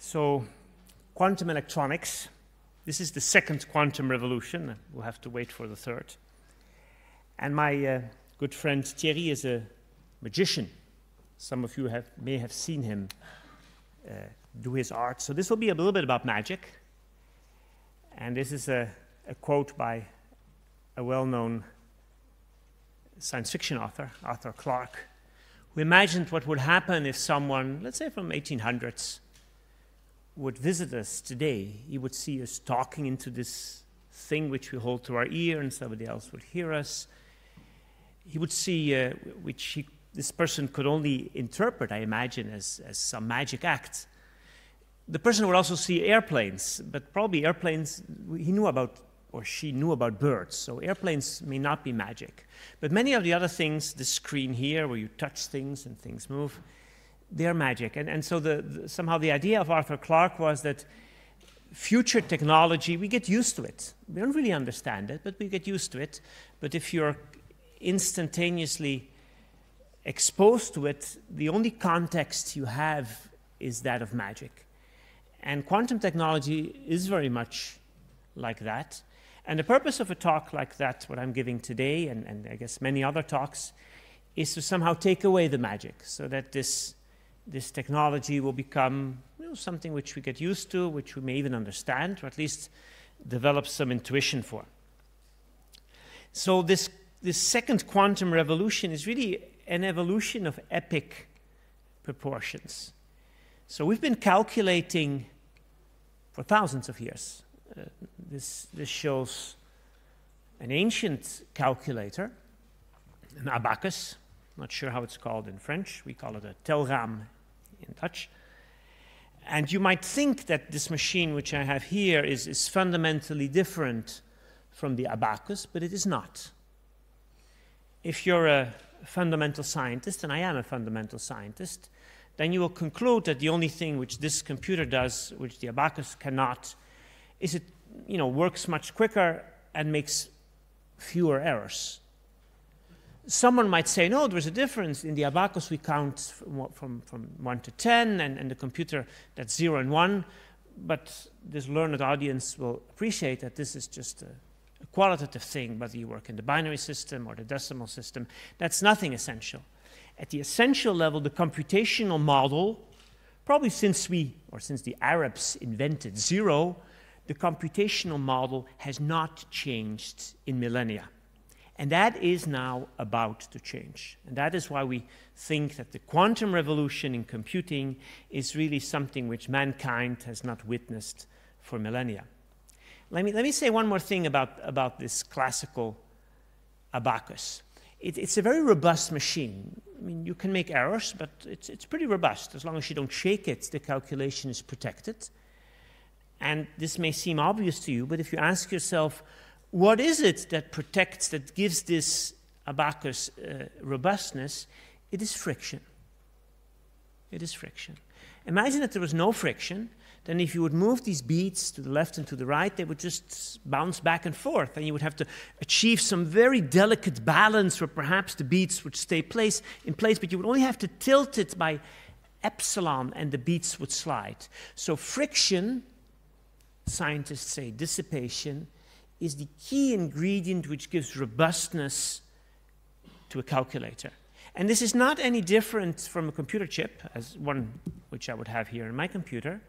So, quantum electronics. This is the second quantum revolution. We'll have to wait for the third. And my good friend Thierry is a magician. Some of you may have seen him do his art. So this will be a little bit about magic. And this is a quote by a well-known science fiction author, Arthur Clarke, who imagined what would happen if someone, let's say from 1800s, would visit us today. He would see us talking into this thing which we hold to our ear, and somebody else would hear us. He would see this person could only interpret, I imagine, as some magic act. The person would also see airplanes, but probably airplanes, he knew about, or she knew about birds, so airplanes may not be magic. But many of the other things, the screen here where you touch things and things move, they're magic. And so somehow the idea of Arthur Clarke was that future technology, we get used to it. We don't really understand it, but we get used to it. But if you're instantaneously exposed to it, the only context you have is that of magic. And quantum technology is very much like that. And the purpose of a talk like that, what I'm giving today, and I guess many other talks, is to somehow take away the magic, so that this technology will become something which we get used to, which we may even understand, or at least develop some intuition for. So this second quantum revolution is really an evolution of epic proportions. So we've been calculating for thousands of years. This shows an ancient calculator, an abacus. Not sure how it's called in French. We call it a telram in Dutch. And you might think that this machine which I have here is fundamentally different from the abacus, but it is not. If you're a fundamental scientist, and I am a fundamental scientist, then you will conclude that the only thing which this computer does, which the abacus cannot, is it works much quicker and makes fewer errors. Someone might say, no, there's a difference. In the abacus, we count from 1 to 10, and the computer, that's 0 and 1. But this learned audience will appreciate that this is just a qualitative thing, whether you work in the binary system or the decimal system. That's nothing essential. At the essential level, the computational model, probably since the Arabs invented zero, the computational model has not changed in millennia. And that is now about to change. And that is why we think that the quantum revolution in computing is really something which mankind has not witnessed for millennia. Let me say one more thing about this classical abacus. It's a very robust machine. I mean, you can make errors, but it's pretty robust. As long as you don't shake it, the calculation is protected. And this may seem obvious to you, but if you ask yourself, what is it that protects, that gives this abacus robustness? It is friction. It is friction. Imagine that there was no friction. Then if you would move these beads to the left and to the right, they would just bounce back and forth. And you would have to achieve some very delicate balance where perhaps the beads would stay in place, but you would only have to tilt it by epsilon and the beads would slide. So friction, scientists say dissipation, is the key ingredient which gives robustness to a calculator. And this is not any different from a computer chip, as one which I would have here in my computer.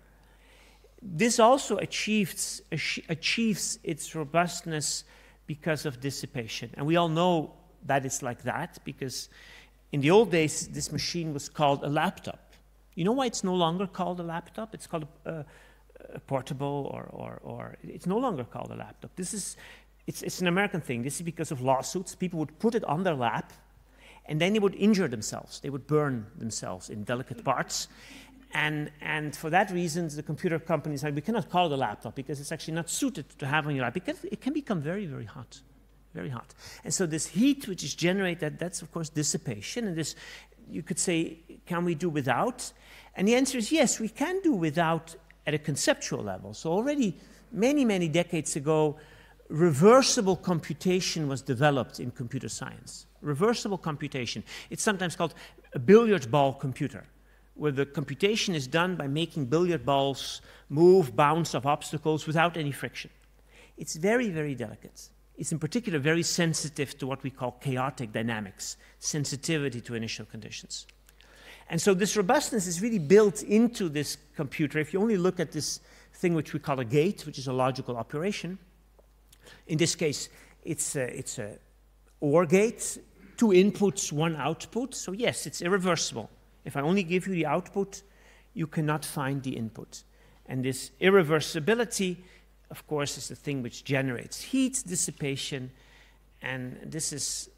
This also achieves its robustness because of dissipation. And we all know that it's like that, because in the old days, this machine was called a laptop. You know why it's no longer called a laptop? It's called a portable, or it's no longer called a laptop. It's an American thing. This is because of lawsuits. People would put it on their lap, and then they would injure themselves. They would burn themselves in delicate parts. And for that reason, the computer companies said, we cannot call it a laptop because it's actually not suited to have on your lap, because it can become very, very hot, very hot. And so this heat which is generated, that's of course dissipation. And this, you could say, can we do without? And the answer is yes, we can do without at a conceptual level. So already many, many decades ago, reversible computation was developed in computer science. Reversible computation. It's sometimes called a billiard ball computer. where the computation is done by making billiard balls move, bounce off obstacles without any friction. It's very, very delicate. It's in particular very sensitive to what we call chaotic dynamics, sensitivity to initial conditions. And so this robustness is really built into this computer. If you only look at this thing which we call a gate, which is a logical operation, in this case, it's a OR gate, 2 inputs, 1 output. So yes, it's irreversible. If I only give you the output, you cannot find the input. And this irreversibility, of course, is the thing which generates heat dissipation, and this is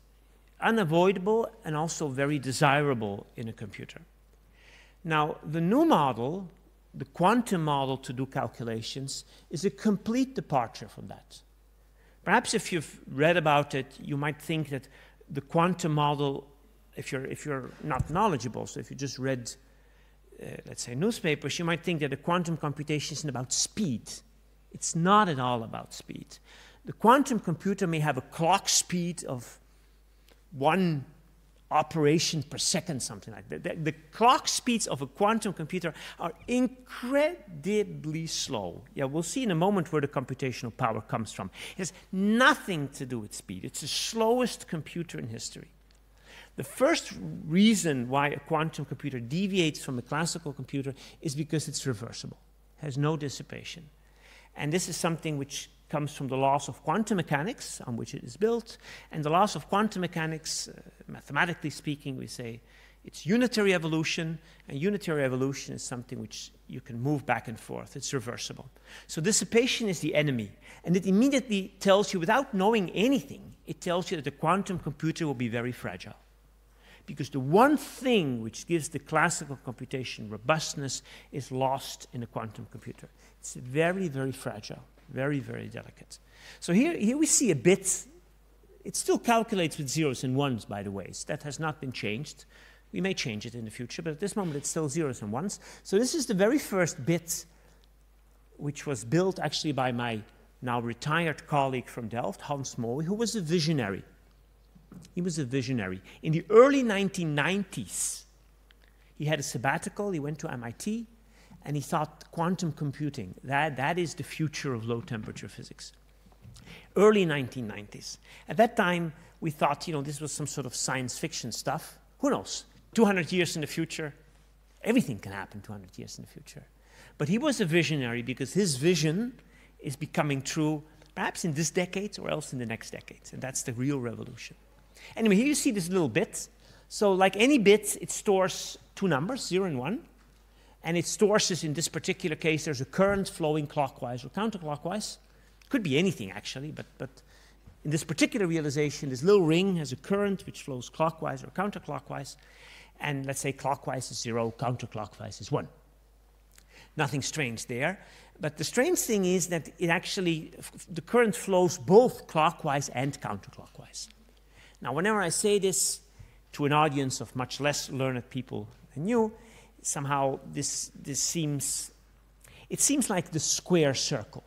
unavoidable and also very desirable in a computer. Now, the new model, the quantum model to do calculations, is a complete departure from that. Perhaps if you've read about it, you might think that the quantum model, if you're not knowledgeable, so if you just read, let's say, newspapers, you might think that the quantum computation is about speed. It's not at all about speed. The quantum computer may have a clock speed of 1 operation per second, something like that. The clock speeds of a quantum computer are incredibly slow. Yeah, we'll see in a moment where the computational power comes from. It has nothing to do with speed. It's the slowest computer in history. The first reason why a quantum computer deviates from a classical computer is because it's reversible, has no dissipation. And this is something which comes from the laws of quantum mechanics on which it is built. And the laws of quantum mechanics, mathematically speaking, we say it's unitary evolution, and unitary evolution is something which you can move back and forth. It's reversible. So dissipation is the enemy. And it immediately tells you, without knowing anything, it tells you that the quantum computer will be very fragile. Because the one thing which gives the classical computation robustness is lost in a quantum computer. It's very, very fragile, very, very delicate. So here we see a bit. It still calculates with zeros and ones, by the way. So that has not been changed. We may change it in the future, but at this moment it's still zeros and ones. So this is the very first bit which was built actually by my now retired colleague from Delft, Hans Moy, who was a visionary. He was a visionary. In the early 1990s, he had a sabbatical, he went to MIT, and he thought quantum computing, that is the future of low-temperature physics. Early 1990s. At that time, we thought, this was some sort of science fiction stuff. Who knows? 200 years in the future, everything can happen 200 years in the future. But he was a visionary because his vision is becoming true perhaps in this decade or else in the next decade, and that's the real revolution. Anyway, here you see this little bit. So like any bit, it stores 2 numbers, 0 and 1. And it stores this, in this particular case, there's a current flowing clockwise or counterclockwise. Could be anything, actually, but in this particular realization, this little ring has a current which flows clockwise or counterclockwise. And let's say clockwise is 0, counterclockwise is 1. Nothing strange there. But the strange thing is that it actually, the current flows both clockwise and counterclockwise. Now, whenever I say this to an audience of much less learned people than you, somehow this seems like the square circle.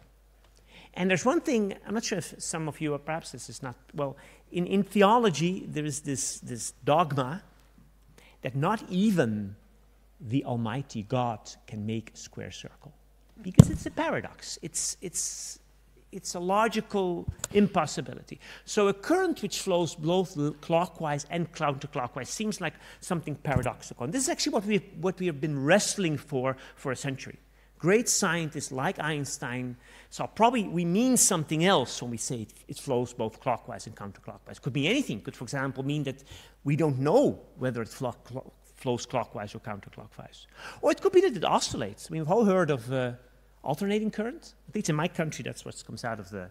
And there's one thing, I'm not sure if some of you, or perhaps this is not, well, in theology, there is this dogma that not even the Almighty God can make a square circle. Because it's a paradox. It's a logical impossibility. So a current which flows both clockwise and counterclockwise seems like something paradoxical. And this is actually what we have been wrestling for a century. Great scientists like Einstein saw probably we mean something else when we say it flows both clockwise and counterclockwise. Could be anything. Could, for example, mean that we don't know whether it flows clockwise or counterclockwise. Or it could be that it oscillates. We've all heard of alternating current. I think in my country that's what comes out of the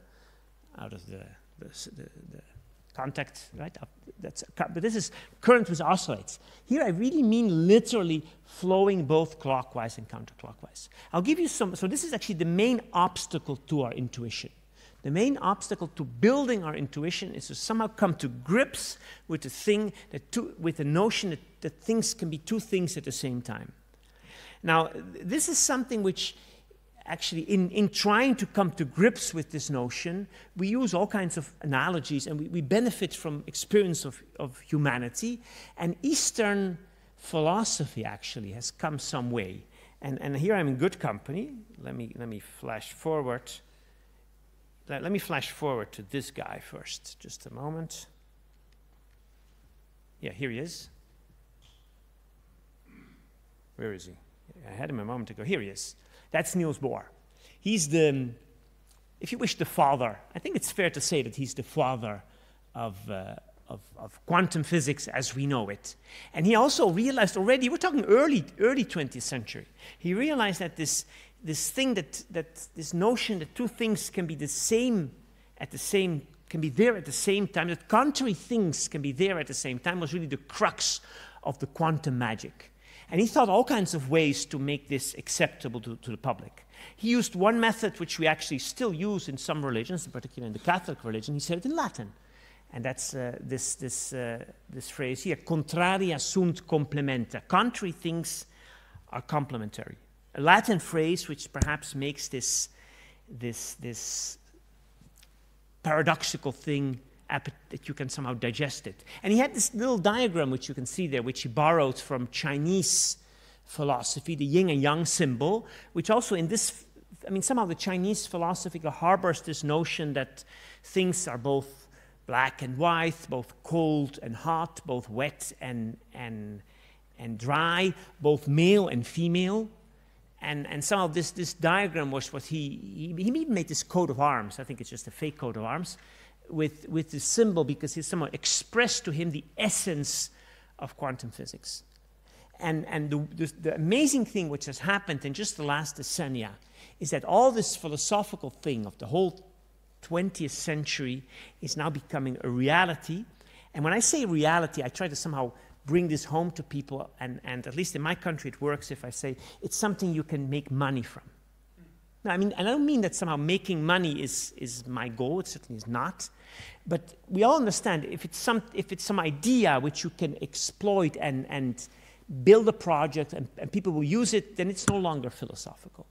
contact, right? But this is current which oscillates. Here I really mean literally flowing both clockwise and counterclockwise. I'll give you some. So this is actually the main obstacle to our intuition. The main obstacle to building our intuition is to somehow come to grips with the thing with the notion that things can be 2 things at the same time. Now, this is something which actually, in trying to come to grips with this notion, we use all kinds of analogies, and we benefit from experience of humanity. And Eastern philosophy actually has come some way. And here I'm in good company. Let me flash forward. Let me flash forward to this guy first. Just a moment. Yeah, here he is. Where is he? I had him a moment ago. Here he is. That's Niels Bohr. He's the, if you wish, the father. I think it's fair to say that he's the father of quantum physics as we know it. And he also realized already, we're talking early 20th century, he realized that this notion that two things can be the same at the same, can be there at the same time, that contrary things can be there at the same time, was really the crux of the quantum magic. And he thought all kinds of ways to make this acceptable to the public. He used one method which we actually still use in some religions, in particular in the Catholic religion. He said it in Latin. And that's this phrase here, contraria sunt complementa. Contrary things are complementary. A Latin phrase which perhaps makes this paradoxical thing that you can somehow digest it. And he had this little diagram which you can see there, which he borrowed from Chinese philosophy, the Yin and Yang symbol, which also in this, I mean, somehow the Chinese philosophy harbors this notion that things are both black and white, both cold and hot, both wet and dry, both male and female. And somehow this diagram was what he even made this coat of arms. I think it's just a fake coat of arms with this symbol, because he somehow expressed to him the essence of quantum physics. And the amazing thing which has happened in just the last decennia is that all this philosophical thing of the whole 20th century is now becoming a reality. And when I say reality, I try to somehow bring this home to people, and at least in my country it works if I say it's something you can make money from. Now, I mean, and I don't mean that somehow making money is my goal, it certainly is not, but we all understand if it's some idea which you can exploit and build a project and people will use it, then it's no longer philosophical.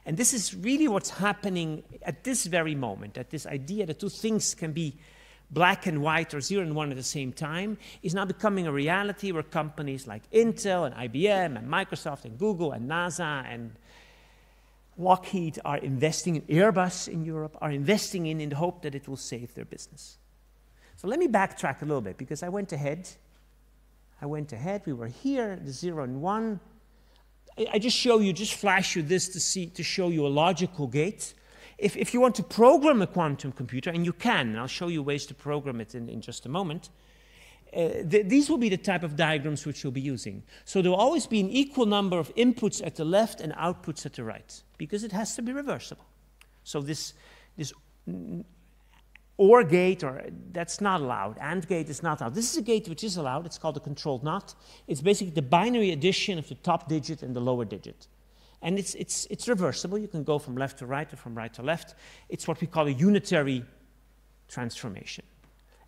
And this is really what's happening at this very moment, that this idea that two things can be black and white or 0 and 1 at the same time is now becoming a reality, where companies like Intel and IBM and Microsoft and Google and NASA and Lockheed are investing in, Airbus in Europe are investing in the hope that it will save their business. So let me backtrack a little bit, because I went ahead, we were here, the 0 and 1. I just flash you this to show you a logical gate. If you want to program a quantum computer, and you can, and I'll show you ways to program it in just a moment, these will be the type of diagrams which you'll be using. So there will always be an equal number of inputs at the left and outputs at the right, because it has to be reversible. So this OR gate, that's not allowed. AND gate is not allowed. This is a gate which is allowed. It's called a controlled NOT. It's basically the binary addition of the top digit and the lower digit. And it's reversible. You can go from left to right or from right to left. It's what we call a unitary transformation.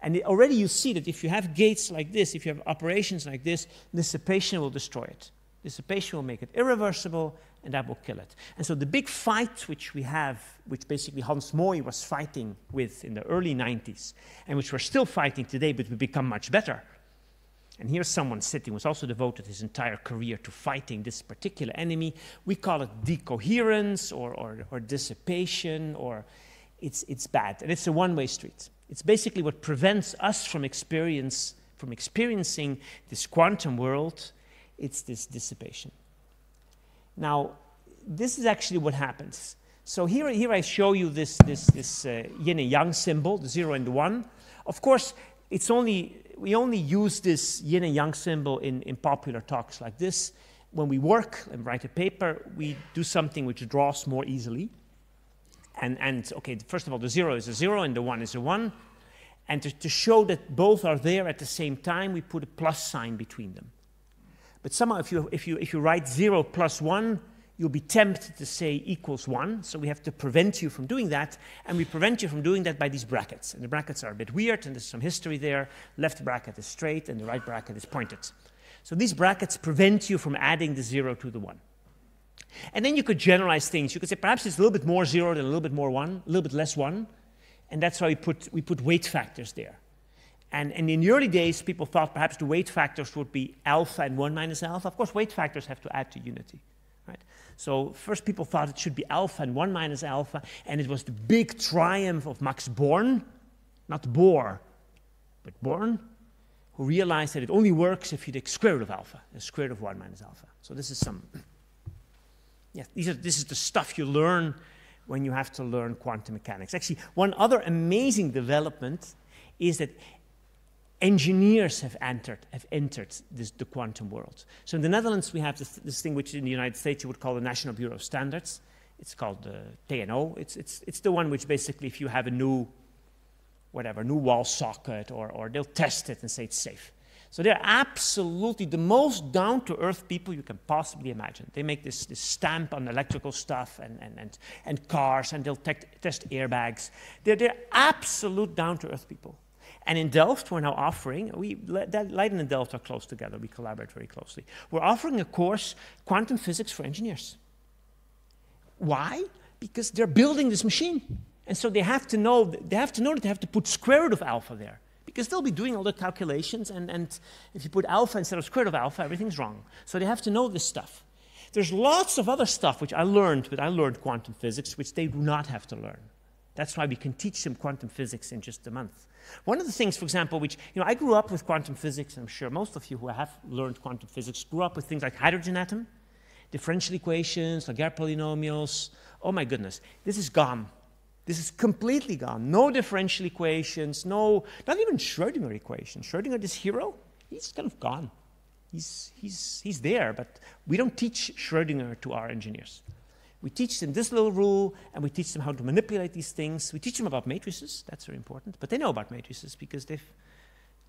And already you see that if you have gates like this, if you have operations like this, dissipation will destroy it. Dissipation will make it irreversible, and that will kill it. And so the big fight which we have, which basically Hans Moy was fighting with in the early 90s, and which we're still fighting today, but we become much better. And here's someone sitting who's also devoted his entire career to fighting this particular enemy. We call it decoherence or dissipation, or it's bad. And it's a one-way street. It's basically what prevents us from experiencing this quantum world. It's this dissipation. Now, this is actually what happens. So here I show you this yin and yang symbol, the 0 and the 1. Of course, we only use this yin and yang symbol in popular talks like this. When we work and write a paper, we do something which draws more easily. And okay, first of all, the 0 is a 0 and the 1 is a 1. And to show that both are there at the same time, we put a plus sign between them. But somehow, if you write 0 plus 1, you'll be tempted to say equals 1. So we have to prevent you from doing that. And we prevent you from doing that by these brackets. And the brackets are a bit weird, and there's some history there. Left bracket is straight, and the right bracket is pointed. So these brackets prevent you from adding the 0 to the 1. And then you could generalize things. You could say perhaps it's a little bit more 0 than a little bit more 1, a little bit less 1. And that's why we put weight factors there. And in the early days, people thought perhaps the weight factors would be alpha and 1 minus alpha. Of course, weight factors have to add to unity, right? So first people thought it should be alpha and 1 minus alpha, and it was the big triumph of Max Born, not Bohr, but Born, who realized that it only works if you take square root of alpha, the square root of 1 minus alpha. So this is some, yeah, this is the stuff you learn when you have to learn quantum mechanics. Actually, one other amazing development is that engineers have entered the quantum world. So in the Netherlands, we have this thing which in the United States you would call the National Bureau of Standards. It's called the TNO. It's the one which basically, if you have a new wall socket, or they'll test it and say it's safe. So they're absolutely the most down-to-earth people you can possibly imagine. They make this stamp on electrical stuff and cars, and they'll test airbags. They're absolute down-to-earth people. And in Delft, we're now offering, Leiden and Delft are close together, we collaborate very closely. We're offering a course, Quantum Physics for Engineers. Why? Because they're building this machine. And so they have to know that they have to put square root of alpha there. Because they'll be doing all the calculations, and if you put alpha instead of square root of alpha, everything's wrong. So they have to know this stuff. There's lots of other stuff which I learned, but I learned quantum physics, which they do not have to learn. That's why we can teach them quantum physics in just a month. One of the things, for example, which, I grew up with quantum physics, and I'm sure most of you who have learned quantum physics grew up with things like hydrogen atom, differential equations, Laguerre polynomials. Oh my goodness, this is gone. This is completely gone. No differential equations, not even Schrödinger equations. Schrödinger, this hero, he's kind of gone. He's there, but we don't teach Schrödinger to our engineers. We teach them this little rule, and we teach them how to manipulate these things. We teach them about matrices. That's very important. But they know about matrices because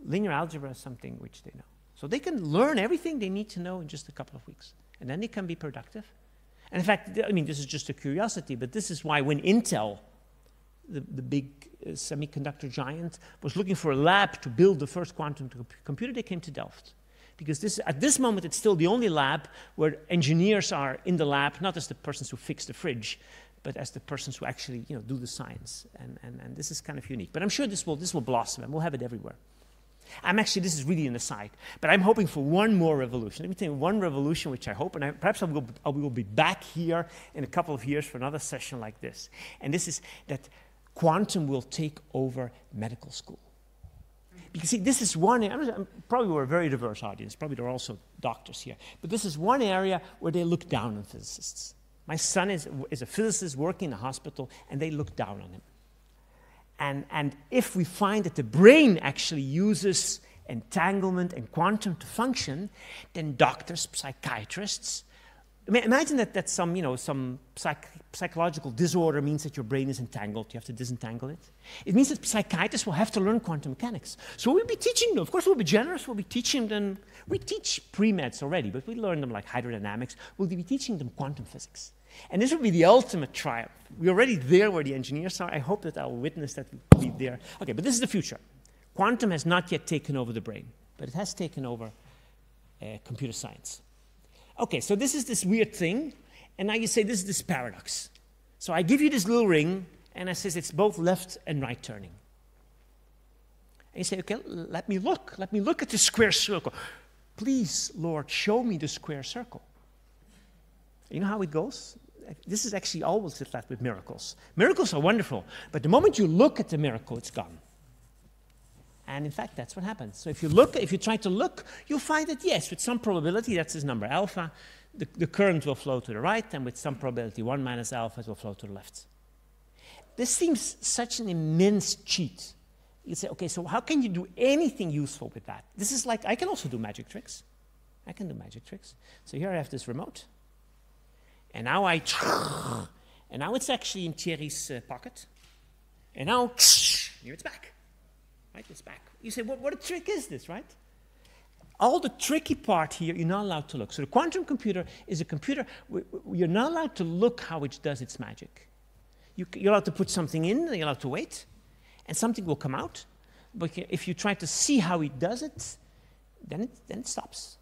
linear algebra is something which they know. So they can learn everything they need to know in just a couple of weeks. And then they can be productive. And in fact, this is just a curiosity, but this is why when Intel, the big semiconductor giant, was looking for a lab to build the first quantum computer, they came to Delft. Because at this moment, it's still the only lab where engineers are in the lab, not as the persons who fix the fridge, but as the persons who actually do the science. And this is kind of unique. But I'm sure this will blossom, and we'll have it everywhere. This is really an aside, but I'm hoping for one more revolution. Let me tell you one revolution which I hope, and perhaps I will be back here in a couple of years for another session like this. And this is that quantum will take over medical school. Because see, this is one, probably we're a very diverse audience, probably there are also doctors here, but this is one area where they look down on physicists. My son is a physicist working in a hospital, and they look down on him. And if we find that the brain actually uses entanglement and quantum to function, then doctors, psychiatrists, imagine that some psychological disorder means that your brain is entangled. You have to disentangle it. It means that psychiatrists will have to learn quantum mechanics. So we'll be teaching them. Of course, we'll be generous. We'll be teaching them. We teach pre-meds already, but we learn them like hydrodynamics. We'll be teaching them quantum physics. And this will be the ultimate triumph. We're already there where the engineers are. I hope that I'll witness that we'll be there. Okay, but this is the future. Quantum has not yet taken over the brain, but it has taken over computer science. Okay, so this is this weird thing, and now you say this is this paradox. So I give you this little ring, and I says it's both left and right turning. And you say, okay, let me look at the square circle. Please, Lord, show me the square circle. You know how it goes? This is actually always like that with miracles. Miracles are wonderful, but the moment you look at the miracle, it's gone. And in fact, that's what happens. So if you try to look, you'll find that yes, with some probability, that's this number alpha, the current will flow to the right, and with some probability 1 minus alpha, it will flow to the left. This seems such an immense cheat. You say, okay, so how can you do anything useful with that? This is like, I can also do magic tricks. I can do magic tricks. So here I have this remote. And now it's actually in Thierry's pocket. And now, here it's back. Right, it's back. You say, what a trick is this, right? All the tricky part here, you're not allowed to look. So the quantum computer is a computer you're not allowed to look how it does its magic. You're allowed to put something in, and you're allowed to wait, and something will come out. But if you try to see how it does it, then it stops.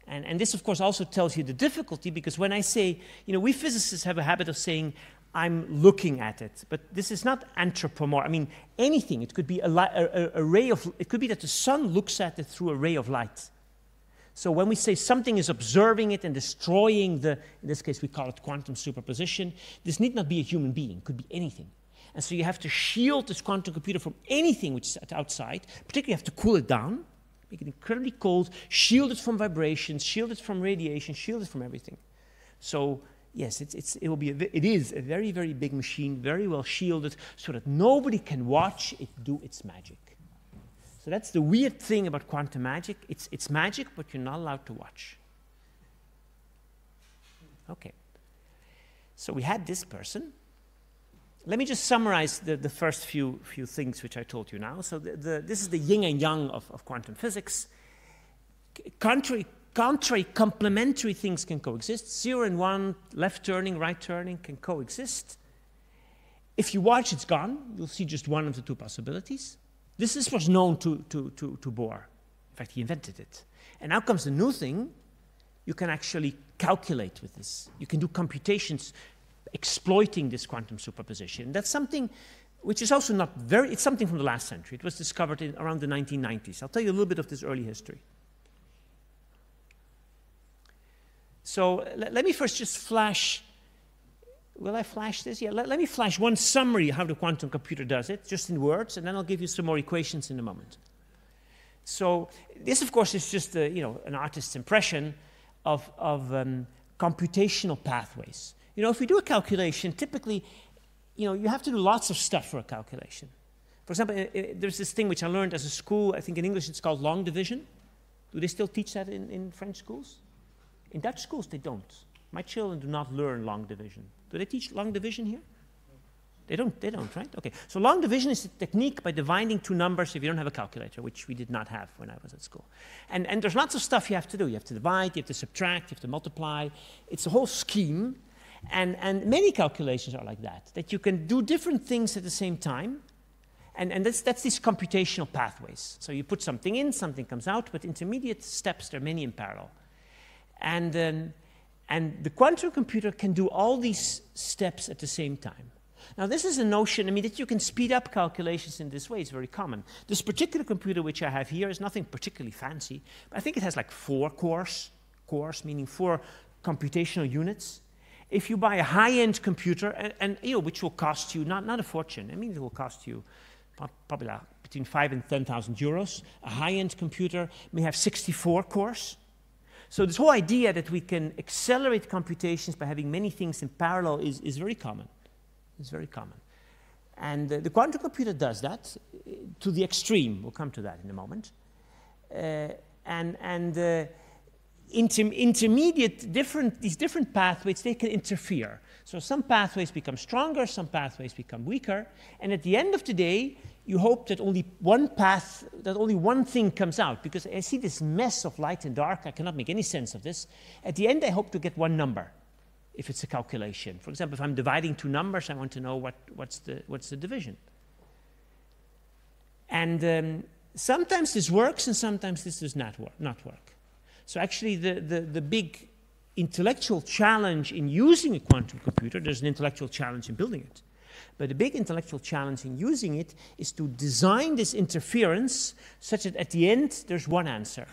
And this, of course, also tells you the difficulty, because when I say, we physicists have a habit of saying, I'm looking at it. But this is not anthropomorphic. I mean, anything. It could be a ray of, it could be that the sun looks at it through a ray of light. So when we say something is observing it and destroying the, in this case we call it quantum superposition, this need not be a human being, it could be anything. And so you have to shield this quantum computer from anything which is outside, particularly you have to cool it down, make it incredibly cold, shield it from vibrations, shield it from radiation, shield it from everything. So yes, it is a very, very big machine, very well shielded, so that nobody can watch it do its magic. So that's the weird thing about quantum magic. It's magic, but you're not allowed to watch. Okay. So we had this person. Let me just summarize the first few things which I told you now. So this is the yin and yang of quantum physics. Contrary complementary things can coexist. 0 and 1, left turning, right turning can coexist. If you watch, it's gone. You'll see just one of the two possibilities. This was known to Bohr. In fact, he invented it. And now comes the new thing. You can actually calculate with this. You can do computations exploiting this quantum superposition. That's something which is also not very, it's something from the last century. It was discovered around the 1990s. I'll tell you a little bit of this early history. So let me first just flash. Will I flash this? Yeah, let me flash one summary of how the quantum computer does it, just in words, and then I'll give you some more equations in a moment. So this, of course, is just an artist's impression of computational pathways. You know, if we do a calculation, typically, you have to do lots of stuff for a calculation. For example, there's this thing which I learned as a school. I think in English it's called long division. Do they still teach that in French schools? In Dutch schools, they don't. My children do not learn long division. Do they teach long division here? They don't, right? Okay, so long division is a technique by dividing two numbers if you don't have a calculator, which we did not have when I was at school. And there's lots of stuff you have to do. You have to divide, you have to subtract, you have to multiply. It's a whole scheme. And many calculations are like that you can do different things at the same time. And that's these computational pathways. So you put something in, something comes out, but intermediate steps, there are many in parallel. And the quantum computer can do all these steps at the same time. Now, this is a notion, I mean, that you can speed up calculations in this way. It's very common. This particular computer which I have here is nothing particularly fancy, but I think it has like 4 cores, meaning 4 computational units. If you buy a high-end computer, and which will cost you not a fortune, I mean, it will cost you probably between 5,000 and 10,000 euros. A high-end computer may have 64 cores. So this whole idea that we can accelerate computations by having many things in parallel is very common. It's very common. And the quantum computer does that to the extreme. We'll come to that in a moment. Intermediate, these different pathways, they can interfere. So some pathways become stronger, some pathways become weaker. And at the end of the day, you hope that only one path, that only one thing comes out, because I see this mess of light and dark. I cannot make any sense of this. At the end, I hope to get one number, if it's a calculation. For example, if I'm dividing two numbers, I want to know what's the division. And sometimes this works, and sometimes this does not work. So actually, the big intellectual challenge in using a quantum computer, there's an intellectual challenge in building it. But the big intellectual challenge in using it is to design this interference such that at the end there's one answer.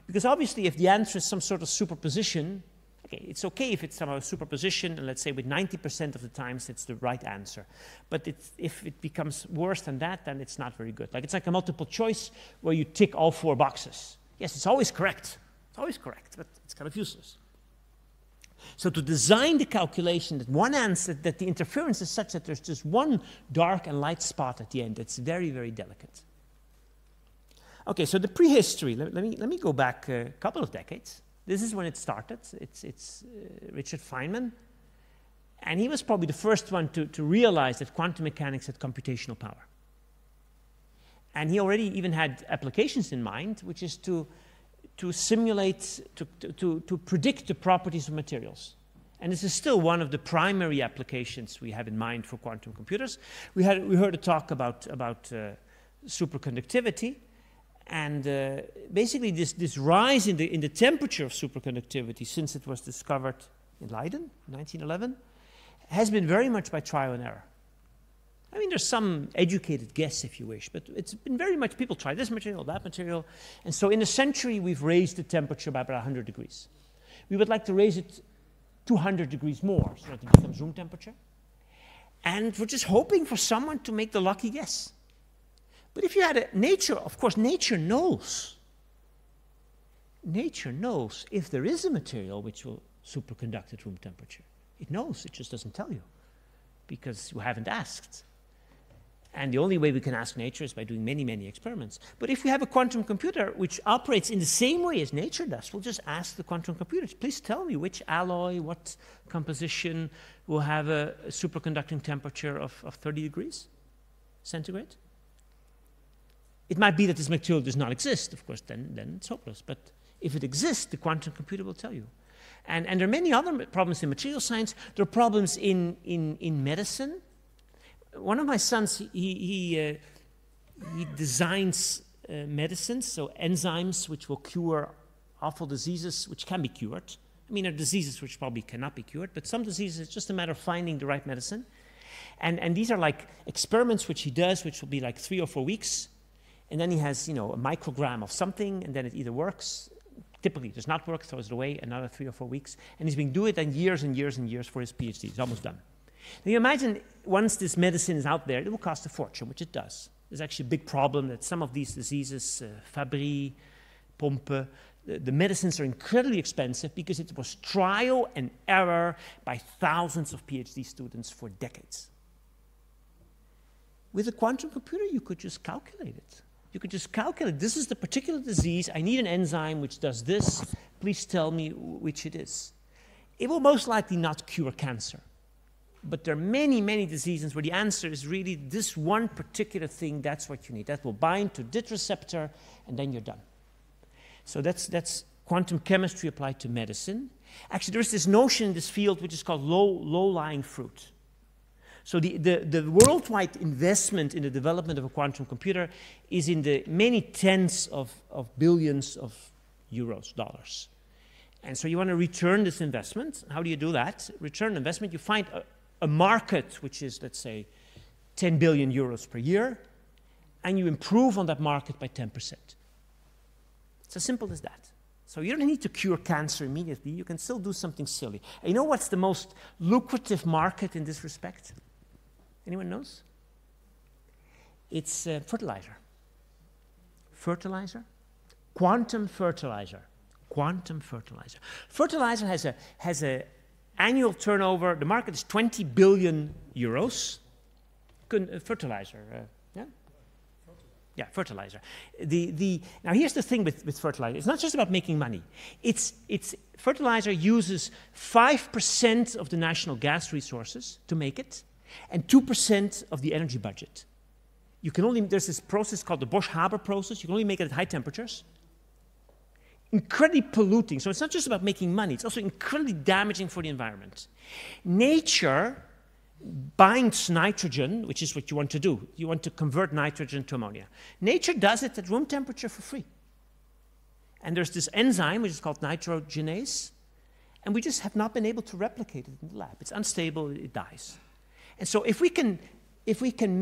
Because obviously if the answer is some sort of superposition, okay, it's okay if it's somehow a superposition, and let's say with 90% of the times it's the right answer. But if it becomes worse than that, then it's not very good. Like it's like a multiple choice where you tick all 4 boxes. Yes, it's always correct. It's always correct, but it's kind of useless. So to design the calculation that one answer, that the interference is such that there's just one dark and light spot at the end, it's very, very delicate. Okay, so the prehistory, let me go back a couple of decades. This is when it started. It's Richard Feynman. And he was probably the first one to realize that quantum mechanics had computational power. And he already even had applications in mind, which is to simulate, to predict the properties of materials. And this is still one of the primary applications we have in mind for quantum computers. We heard a talk about superconductivity, and basically this rise in the temperature of superconductivity since it was discovered in Leiden, 1911, has been very much by trial and error. I mean, there's some educated guess, if you wish, but it's been very much people try this material, that material. And so in a century, we've raised the temperature by about 100 degrees. We would like to raise it 200 degrees more, so that it becomes room temperature. And we're just hoping for someone to make the lucky guess. But if you had nature, of course, nature knows. Nature knows if there is a material which will superconduct at room temperature. It knows, it just doesn't tell you, because you haven't asked. And the only way we can ask nature is by doing many, many experiments. But if we have a quantum computer which operates in the same way as nature does, we'll just ask the quantum computers, please tell me which alloy, what composition will have a superconducting temperature of 30 degrees centigrade. It might be that this material does not exist, of course, then it's hopeless. But if it exists, the quantum computer will tell you. And there are many other problems in material science. There are problems in medicine. One of my sons, he designs medicines, so enzymes which will cure awful diseases which can be cured. I mean, there are diseases which probably cannot be cured, but some diseases, it's just a matter of finding the right medicine. And these are like experiments which he does, which will be like 3 or 4 weeks. And then he has, a microgram of something, and then it either works, typically it does not work, throws it away, another 3 or 4 weeks. And he's been doing it then years and years and years for his PhD. He's almost done. Now you imagine once this medicine is out there, it will cost a fortune, which it does. There's actually a big problem that some of these diseases, Fabry, Pompe, the medicines are incredibly expensive because it was trial and error by thousands of PhD students for decades. With a quantum computer, you could just calculate it. You could just calculate, this is the particular disease, I need an enzyme which does this, please tell me which it is. It will most likely not cure cancer. But there are many, many diseases where the answer is really this one particular thing, that's what you need. That will bind to this receptor, and then you're done. So that's quantum chemistry applied to medicine. Actually, there's this notion in this field which is called low-lying fruit. So the worldwide investment in the development of a quantum computer is in the many tens of billions of euros, dollars. And so you want to return this investment. How do you do that? Return investment, you find a market which is, let's say, 10 billion euros per year, and you improve on that market by 10%. It's as simple as that. So you don't need to cure cancer immediately. You can still do something silly. And you know what's the most lucrative market in this respect? Anyone knows? It's fertilizer. Fertilizer? Quantum fertilizer. Quantum fertilizer. Fertilizer has a annual turnover, the market is 20 billion euros. Fertilizer, yeah? Yeah, fertilizer. Now here's the thing with fertilizer. It's not just about making money. Fertilizer uses 5% of the national gas resources to make it, and 2% of the energy budget. There's this process called the Bosch-Haber process. You can only make it at high temperatures. Incredibly polluting. So it's not just about making money, it's also incredibly damaging for the environment. Nature binds nitrogen, which is what you want to do. You want to convert nitrogen to ammonia. Nature does it at room temperature for free. And there's this enzyme, which is called nitrogenase, and we just have not been able to replicate it in the lab. It's unstable, it dies. And so if we can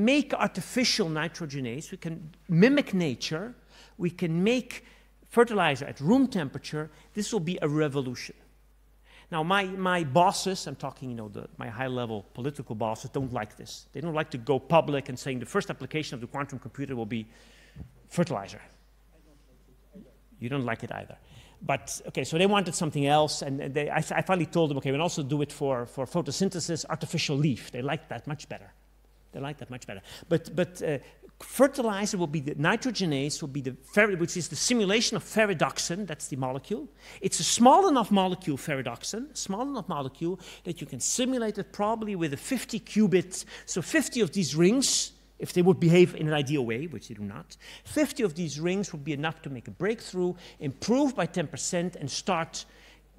make artificial nitrogenase, we can mimic nature, we can make fertilizer at room temperature, this will be a revolution. Now, my bosses, I'm talking, my high-level political bosses, don't like this. They don't like to go public and saying the first application of the quantum computer will be fertilizer. You don't like it either. But, okay, so they wanted something else, and I finally told them, okay, we'll also do it for photosynthesis, artificial leaf. They like that much better. They like that much better. But fertilizer will be the nitrogenase, will be which is the simulation of ferredoxin. That's the molecule. It's a small enough molecule, ferredoxin, small enough molecule that you can simulate it probably with a 50 qubit. So 50 of these rings, if they would behave in an ideal way, which they do not, 50 of these rings would be enough to make a breakthrough, improve by 10%, and start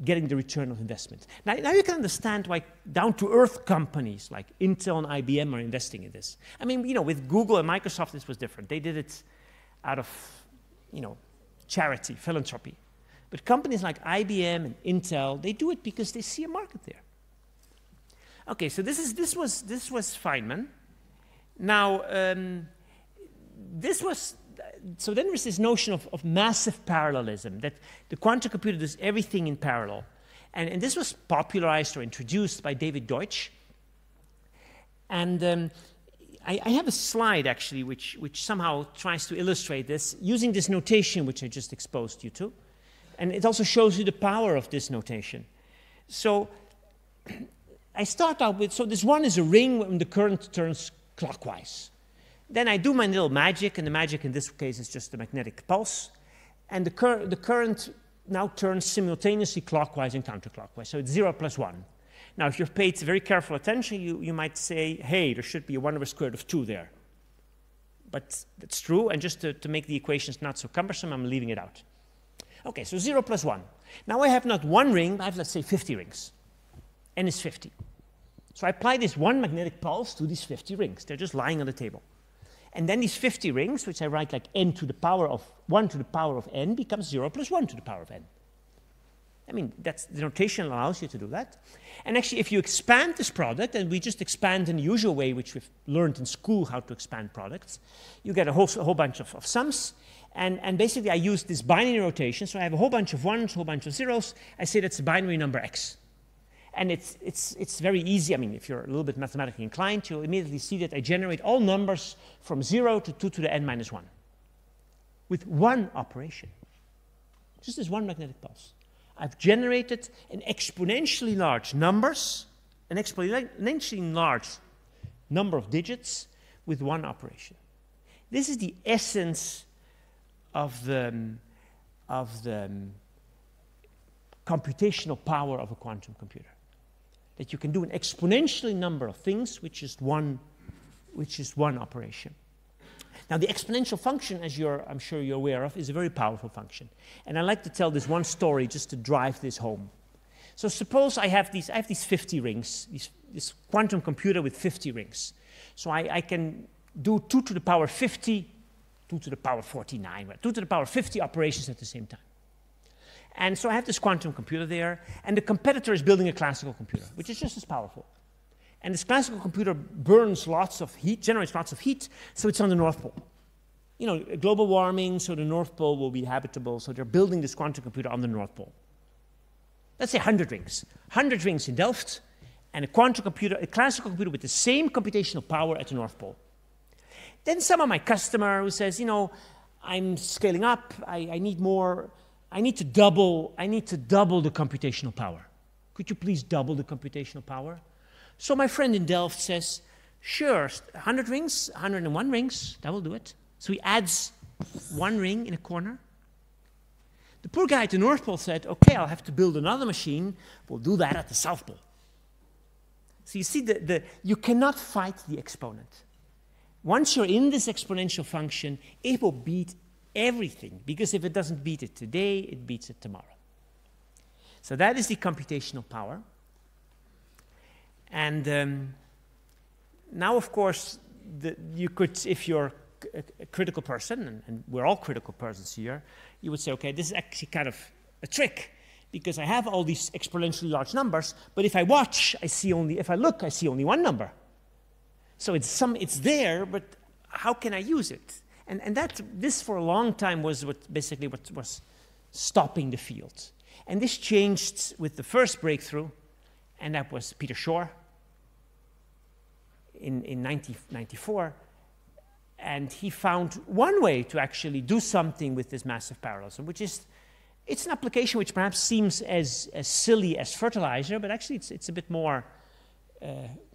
getting the return of investment. Now you can understand why down-to-earth companies like Intel and IBM are investing in this. I mean, with Google and Microsoft, this was different. They did it out of, charity, philanthropy. But companies like IBM and Intel, they do it because they see a market there. Okay, so this was Feynman. Now, so then there's this notion of massive parallelism, that the quantum computer does everything in parallel. And this was popularized or introduced by David Deutsch. And I have a slide, actually, which somehow tries to illustrate this, using this notation which I just exposed you to. And it also shows you the power of this notation. So I start out with, so this one is a ring when the current turns clockwise. Then I do my little magic, and the magic in this case is just a magnetic pulse. And the current now turns simultaneously clockwise and counterclockwise. So it's 0 plus 1. Now, if you've paid very careful attention, you might say, hey, there should be a 1 over square root of 2 there. But that's true, and just to make the equations not so cumbersome, I'm leaving it out. Okay, so 0 plus 1. Now I have not one ring, but I have, let's say, 50 rings. N is 50. So I apply this one magnetic pulse to these 50 rings. They're just lying on the table. And then these 50 rings, which I write like n to the power of 1 to the power of n, becomes 0 plus 1 to the power of n. I mean, that's, the notation allows you to do that. And actually, if you expand this product, and we just expand in the usual way, which we've learned in school how to expand products, you get a whole bunch of sums. And basically, I use this binary notation. So I have a whole bunch of ones, a whole bunch of zeros. I say that's a binary number x. And it's very easy. I mean, if you're a little bit mathematically inclined, you'll immediately see that I generate all numbers from 0 to 2 to the n minus 1 with one operation. Just this one magnetic pulse. I've generated an exponentially large numbers, an exponentially large number of digits with one operation. This is the essence of the computational power of a quantum computer. That you can do an exponentially number of things with just one operation. Now, the exponential function, as I'm sure you're aware of, is a very powerful function. And I like to tell this one story just to drive this home. So suppose I have these 50 rings, this quantum computer with 50 rings. So I can do 2 to the power 50, 2 to the power 49, 2 to the power 50 operations at the same time. And so I have this quantum computer there, and the competitor is building a classical computer, which is just as powerful. And this classical computer burns lots of heat, generates lots of heat, so it's on the North Pole. You know, global warming, so the North Pole will be habitable, so they're building this quantum computer on the North Pole. Let's say 100 rings. 100 rings in Delft, and a quantum computer, a classical computer with the same computational power at the North Pole. Then some of my customer who says, you know, I'm scaling up, I need more, I need to double the computational power. Could you please double the computational power? So my friend in Delft says, sure, 100 rings, 101 rings, that will do it. So he adds one ring in a corner. The poor guy at the North Pole said, okay, I'll have to build another machine. We'll do that at the South Pole. So you see, you cannot fight the exponent. Once you're in this exponential function, it will beat everything, because if it doesn't beat it today, it beats it tomorrow. So that is the computational power. And now, of course, you could, if you're a critical person, and we're all critical persons here, you would say, okay, this is actually kind of a trick, because I have all these exponentially large numbers, but if I watch, if I look, I see only one number. So it's there, but how can I use it? And this for a long time was what was stopping the field. And this changed with the first breakthrough, and that was Peter Shor in 1994. And he found one way to actually do something with this massive parallelism, which is, it's an application which perhaps seems as silly as fertilizer, but actually it's a bit more,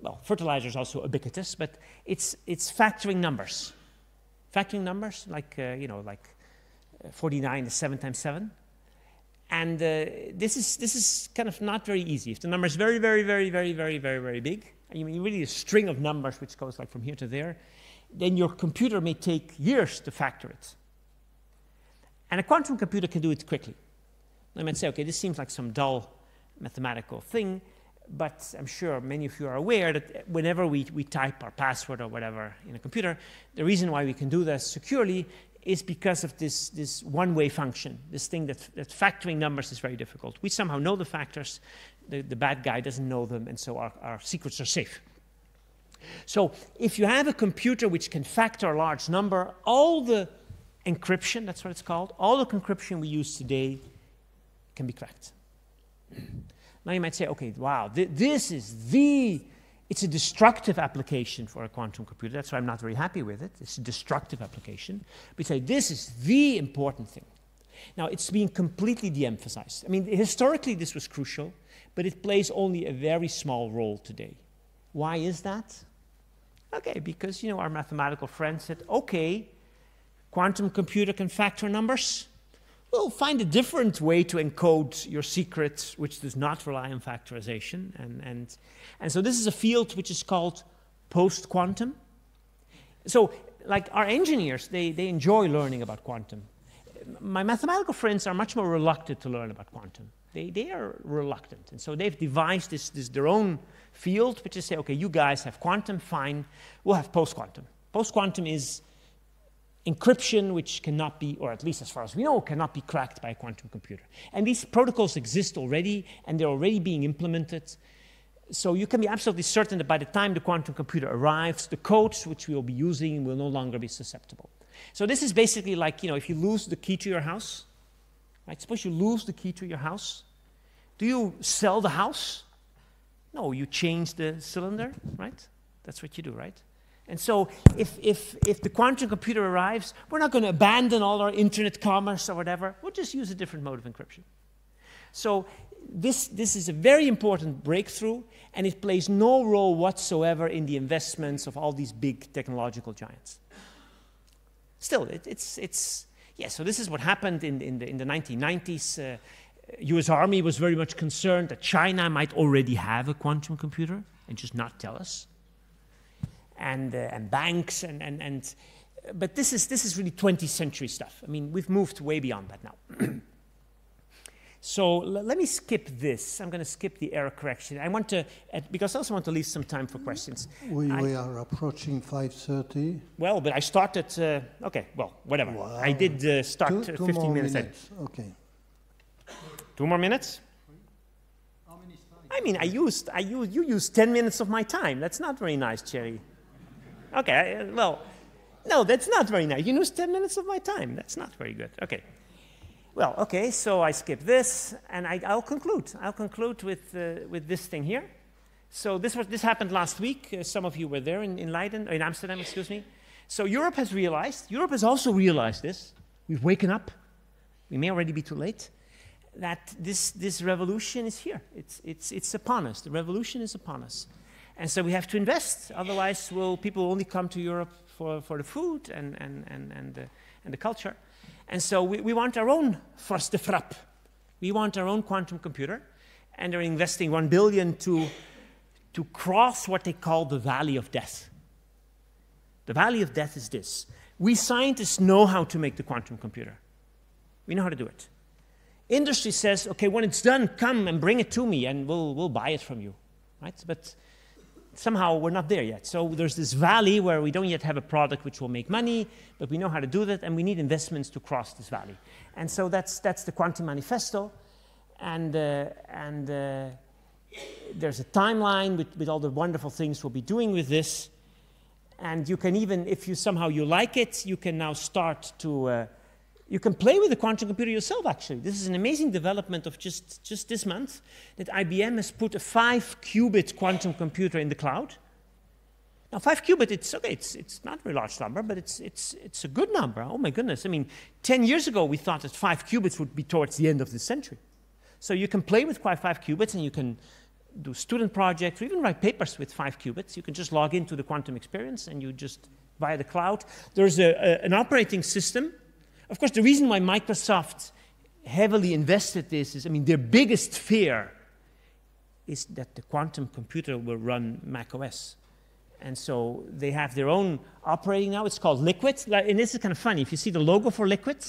well, fertilizer is also ubiquitous, but it's factoring numbers. Factoring numbers, like, like 49 is 7 times 7. And this is kind of not very easy. If the number is very, very, very, very, very, very, very big, and you really a string of numbers which goes like from here to there, then your computer may take years to factor it. And a quantum computer can do it quickly. I might say, okay, this seems like some dull mathematical thing, but I'm sure many of you are aware that whenever we type our password or whatever in a computer, the reason why we can do this securely is because of this one-way function, this thing that factoring numbers is very difficult. We somehow know the factors. The bad guy doesn't know them, and so our secrets are safe. So if you have a computer which can factor a large number, all the encryption, that's what it's called, all the encryption we use today can be cracked. Now you might say, okay, wow, it's a destructive application for a quantum computer. That's why I'm not very happy with it. It's a destructive application. We say this is the important thing. Now, it's being completely de-emphasized. I mean, historically this was crucial, but it plays only a very small role today. Why is that? Okay, because, our mathematical friend said, okay, quantum computer can factor numbers. We'll find a different way to encode your secret, which does not rely on factorization. And so this is a field which is called post-quantum. So, like our engineers, they enjoy learning about quantum. My mathematical friends are much more reluctant to learn about quantum. They are reluctant. And so they've devised their own field, which is say, okay, you guys have quantum, fine. We'll have post-quantum. Post-quantum is encryption which cannot be, or at least as far as we know, cannot be cracked by a quantum computer. And these protocols exist already, and they're already being implemented. So you can be absolutely certain that by the time the quantum computer arrives, the codes which we will be using will no longer be susceptible. So this is basically like, if you lose the key to your house, right? Suppose you lose the key to your house. Do you sell the house? No, you change the cylinder, right? That's what you do, right? And so if the quantum computer arrives, we're not going to abandon all our internet commerce or whatever. We'll just use a different mode of encryption. So this is a very important breakthrough, and it plays no role whatsoever in the investments of all these big technological giants. Still, so this is what happened in the 1990s. US Army was very much concerned that China might already have a quantum computer and just not tell us. And banks but this is really 20th century stuff. I mean, we've moved way beyond that now. So let me skip this. I'm going to skip the error correction. I want to, because I also want to leave some time for questions. We are approaching 5:30. Well, but I started, okay, well, whatever. Wow. I did start 15 minutes in. Okay. 2 more minutes? How many slides? I mean, you used 10 minutes of my time. That's not very nice, Thierry. Okay, well, no, that's not very nice. You used 10 minutes of my time. That's not very good. Okay. Well, okay, so I skip this, and I'll conclude. I'll conclude with this thing here. So this happened last week. Some of you were there in Leiden, in Amsterdam, excuse me. So Europe has also realized this. We've waken up. We may already be too late. That this revolution is here. It's upon us. The revolution is upon us. And so we have to invest. Otherwise, people only come to Europe for the food and the culture. And so we want our own first frappe. We want our own quantum computer. And they're investing $1 billion to cross what they call the valley of death. The valley of death is this. We scientists know how to make the quantum computer. We know how to do it. Industry says, okay, when it's done, come and bring it to me, and we'll buy it from you, right? But somehow we're not there yet. So there's this valley where we don't yet have a product which will make money, but we know how to do that, and we need investments to cross this valley. And so that's the quantum manifesto, and there's a timeline with all the wonderful things we'll be doing with this. And you can even, if you somehow like it, you can now start to you can play with the quantum computer yourself, actually. This is an amazing development of just this month, that IBM has put a 5-qubit quantum computer in the cloud. Now, 5-qubit, it's okay, it's not a very large number, but it's a good number. Oh my goodness. I mean, 10 years ago, we thought that 5 qubits would be towards the end of the century. So you can play with 5 qubits, and you can do student projects, or even write papers with 5 qubits. You can just log into the quantum experience, and you just, via the cloud. There's an operating system. Of course, the reason why Microsoft heavily invested this is, I mean, their biggest fear is that the quantum computer will run Mac OS. And so they have their own operating now. It's called Liquid. And this is kind of funny. If you see the logo for Liquid,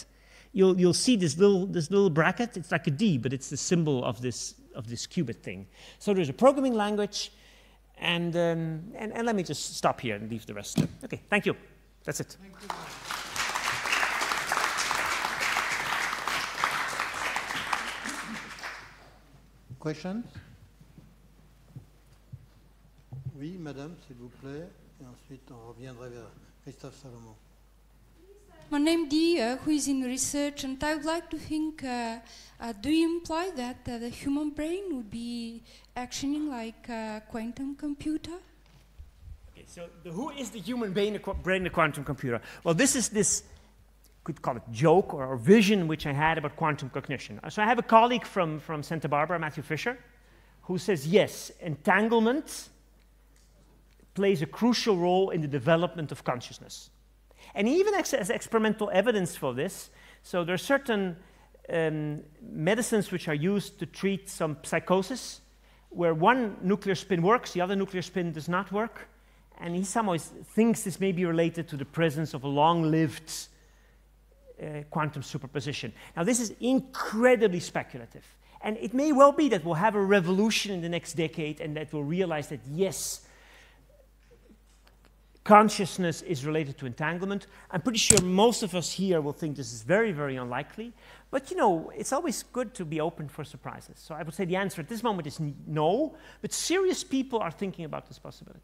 you'll see this little bracket. It's like a D, but it's the symbol of this qubit thing. So there's a programming language. And let me just stop here and leave the rest. Okay, thank you. That's it. Thank you. Questions? Oui, madame, s'il vous plaît. Et ensuite, on reviendrait vers Christophe Salomon. My name Dia, who is in research, and I would like to think, do you imply that the human brain would be actioning like a quantum computer? Okay, so who is the human brain, the quantum computer? Well, this is this, could call it joke or vision which I had about quantum cognition. So I have a colleague from Santa Barbara, Matthew Fisher, who says, yes, entanglement plays a crucial role in the development of consciousness. And he even has experimental evidence for this. So there are certain medicines which are used to treat some psychosis, where one nuclear spin works, the other nuclear spin does not work. And he somehow thinks this may be related to the presence of a long-lived quantum superposition. Now, this is incredibly speculative. And it may well be that we'll have a revolution in the next decade and that we'll realize that, yes, consciousness is related to entanglement. I'm pretty sure most of us here will think this is very, very unlikely. But, you know, it's always good to be open for surprises. So I would say the answer at this moment is no, but serious people are thinking about this possibility.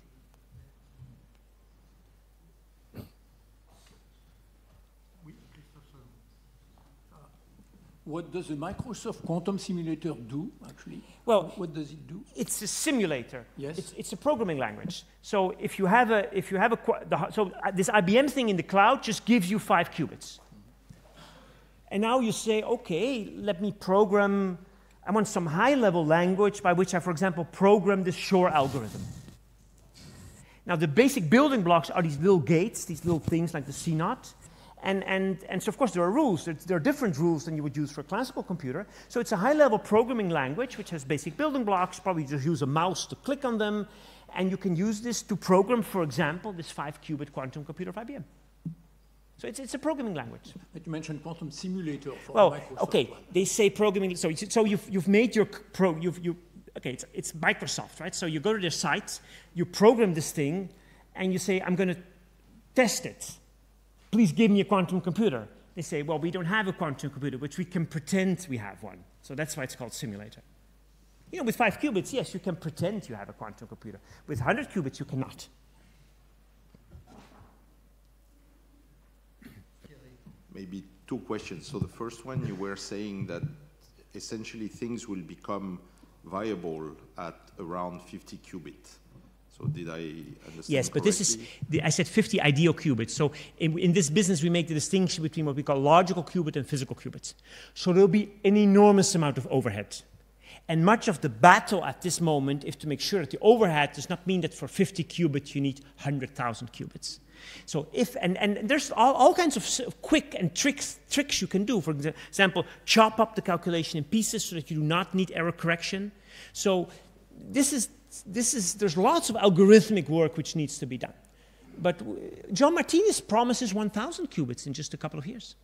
What does the Microsoft quantum simulator do, actually? Well, what does it do? It's a simulator. Yes. It's a programming language. So if you have this IBM thing in the cloud just gives you 5 qubits. And now you say, okay, let me program. I want some high-level language by which I, for example, program this Shor algorithm. Now the basic building blocks are these little gates, these little things like the C0. And so, of course, there are rules. There are different rules than you would use for a classical computer. So it's a high-level programming language which has basic building blocks. Probably just use a mouse to click on them. And you can use this to program, for example, this 5-qubit quantum computer of IBM. So it's a programming language. But you mentioned quantum simulator for Microsoft. Okay, they say programming. So you've made your okay, it's Microsoft, right? So you go to their site, you program this thing, and you say, I'm going to test it. Please give me a quantum computer. They say, well, we don't have a quantum computer, but we can pretend we have one. So that's why it's called simulator. You know, with 5 qubits, yes, you can pretend you have a quantum computer. With 100 qubits, you cannot. Maybe 2 questions. So the first one, you were saying that essentially things will become viable at around 50 qubits. So did I understand Yes, but correctly? this is, I said 50 ideal qubits. So in this business, we make the distinction between what we call logical qubit and physical qubits. So there'll be an enormous amount of overhead. And much of the battle at this moment is to make sure that the overhead does not mean that for 50 qubits you need 100,000 qubits. So and there's all kinds of quick and tricks you can do. For example, chop up the calculation in pieces so that you do not need error correction. So there's lots of algorithmic work which needs to be done. But John Martinez promises 1,000 qubits in just a couple of years.